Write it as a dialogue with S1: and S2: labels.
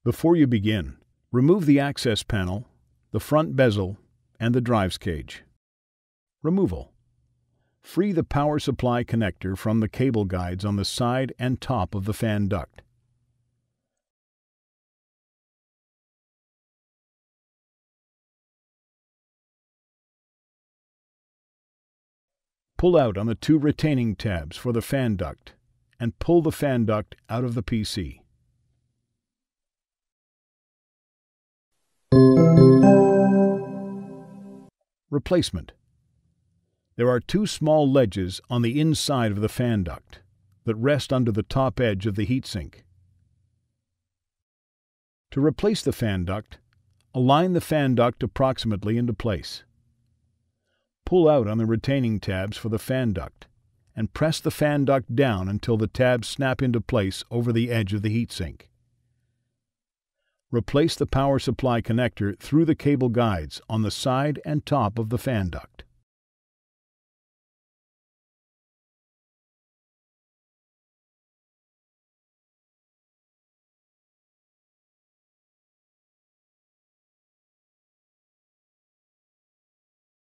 S1: Before you begin, remove the access panel, the front bezel, and the drives cage. Removal. Free the power supply connector from the cable guides on the side and top of the fan duct. Pull out on the two retaining tabs for the fan duct and pull the fan duct out of the PC. Replacement. There are two small ledges on the inside of the fan duct that rest under the top edge of the heatsink. To replace the fan duct, align the fan duct approximately into place. Pull out on the retaining tabs for the fan duct and press the fan duct down until the tabs snap into place over the edge of the heatsink. Replace the power supply connector through the cable guides on the side and top of the fan duct.